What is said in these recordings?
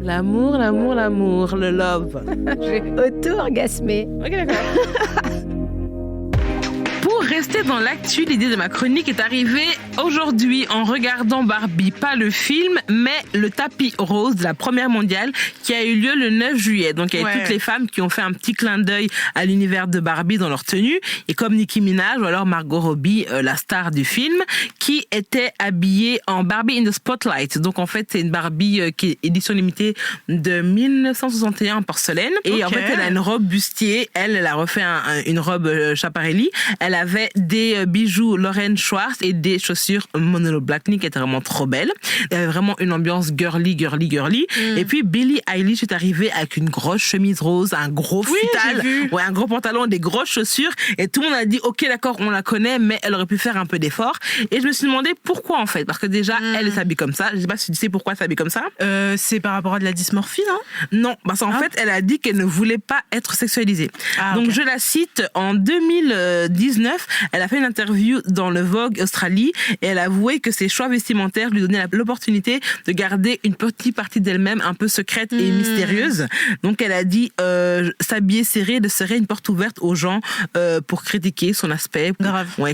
L'amour, l'amour, l'amour, le love. J'ai auto-orgasmé. Ok, d'accord. Pour rester dans l'actu, l'idée de ma chronique est arrivée aujourd'hui en regardant Barbie, pas le film, mais le tapis rose de la première mondiale qui a eu lieu le 9 juillet. Donc il y a toutes les femmes qui ont fait un petit clin d'œil à l'univers de Barbie dans leur tenue, et comme Nicki Minaj ou alors Margot Robbie, la star du film, qui était habillée en Barbie in the Spotlight. Donc en fait c'est une Barbie qui est édition limitée de 1961 en porcelaine, et en fait elle a une robe bustier, elle a refait une robe Schiaparelli. Elle avait des bijoux Lauren Schwartz et des chaussures Manolo Blahnik qui étaient vraiment trop belles. Il y avait vraiment une ambiance girly. Et puis Billie Eilish est arrivée avec une grosse chemise rose, un gros futal, un gros pantalon, des grosses chaussures, et tout le monde a dit ok d'accord, on la connaît, mais elle aurait pu faire un peu d'effort. Et je me suis demandé pourquoi en fait, parce que déjà elle s'habille comme ça. Je sais pas si tu sais pourquoi elle s'habille comme ça. C'est par rapport à de la dysmorphie, non? Non, parce qu'en fait elle a dit qu'elle ne voulait pas être sexualisée. Donc je la cite, en 2019, elle a fait une interview dans le Vogue Australie et elle a avoué que ses choix vestimentaires lui donnaient l'opportunité de garder une petite partie d'elle-même un peu secrète et mystérieuse. Donc elle a dit s'habiller serré serait une porte ouverte aux gens pour critiquer son aspect,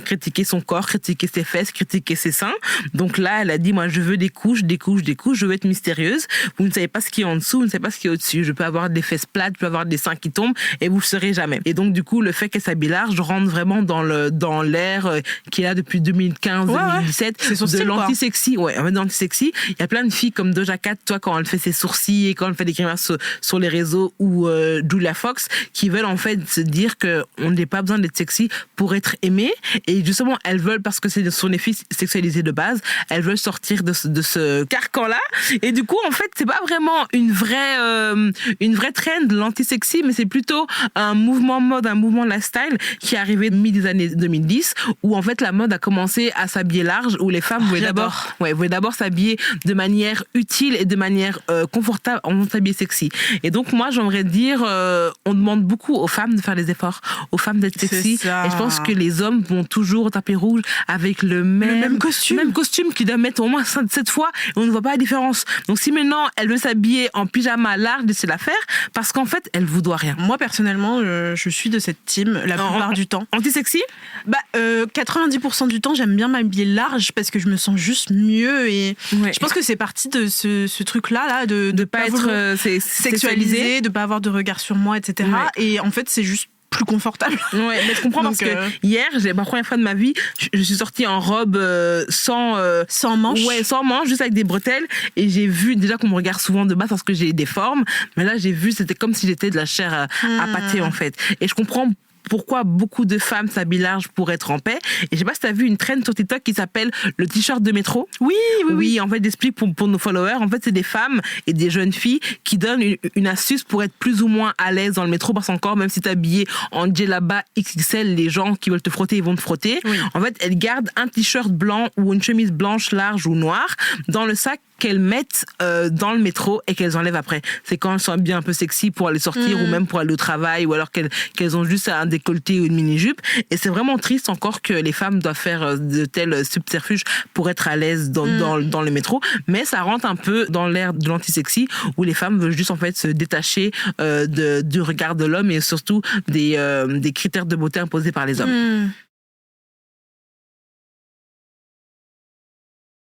critiquer son corps, critiquer ses fesses, critiquer ses seins. Donc là elle a dit moi je veux des couches, je veux être mystérieuse. Vous ne savez pas ce qui est en dessous, vous ne savez pas ce qui est au-dessus. Je peux avoir des fesses plates, je peux avoir des seins qui tombent et vous ne le saurez jamais. Et donc du coup le fait qu'elle s'habille large rentre vraiment dans l'air qu'il a depuis 2015-2017 de l'anti-sexy. Ouais, en fait, d'anti-sexy. Il y a plein de filles comme Doja Cat, toi, quand elle fait ses sourcils et quand elle fait des grimaces sur les réseaux, ou Julia Fox, qui veulent en fait se dire qu'on n'a pas besoin d'être sexy pour être aimé. Et justement, elles veulent, parce que ce sont des filles sexualisées de base, elles veulent sortir de ce carcan-là. Et du coup, en fait, c'est pas vraiment une vraie trend, l'anti-sexy, mais c'est plutôt un mouvement mode, un mouvement lifestyle qui est arrivé des années 2010, où en fait la mode a commencé à s'habiller large, où les femmes voulaient d'abord s'habiller de manière utile et de manière confortable en s'habiller sexy. Et donc moi j'aimerais dire, on demande beaucoup aux femmes de faire des efforts, aux femmes d'être sexy, et je pense que les hommes vont toujours au tapis rouge avec le même costume qu'ils doivent mettre au moins 7 fois, et on ne voit pas la différence. Donc si maintenant elle veut s'habiller en pyjama large, laissez la faire, parce qu'en fait elle vous doit rien. Moi personnellement je suis de cette team la plupart du temps. Anti-sexy? 90% du temps j'aime bien m'habiller large parce que je me sens juste mieux, et je pense que c'est parti de ce truc-là de pas être sexualisé, de pas avoir de regard sur moi, etc. Et en fait c'est juste plus confortable. Ouais, mais je comprends parce que hier, la première fois de ma vie, je suis sortie en robe sans manches. Ouais, sans manches, juste avec des bretelles, et j'ai vu déjà qu'on me regarde souvent de bas parce que j'ai des formes, mais là j'ai vu, c'était comme si j'étais de la chair à pâté en fait. Et je comprends pourquoi beaucoup de femmes s'habillent large pour être en paix. Et je sais pas si t'as vu une trend sur TikTok qui s'appelle le t-shirt de métro. Oui. En fait, j'explique pour nos followers. En fait, c'est des femmes et des jeunes filles qui donnent une astuce pour être plus ou moins à l'aise dans le métro, parce qu'encore, même si t'es habillé en djellaba XXL, les gens qui veulent te frotter, ils vont te frotter. En fait, elles gardent un t-shirt blanc ou une chemise blanche large ou noire dans le sac qu'elles mettent dans le métro et qu'elles enlèvent après. C'est quand elles sont bien un peu sexy pour aller sortir ou même pour aller au travail, ou alors qu'elles ont juste un décolleté ou une mini-jupe. Et c'est vraiment triste encore que les femmes doivent faire de tels subterfuges pour être à l'aise dans le métro. Mais ça rentre un peu dans l'ère de l'anti-sexy, où les femmes veulent juste en fait se détacher du regard de l'homme et surtout des critères de beauté imposés par les hommes.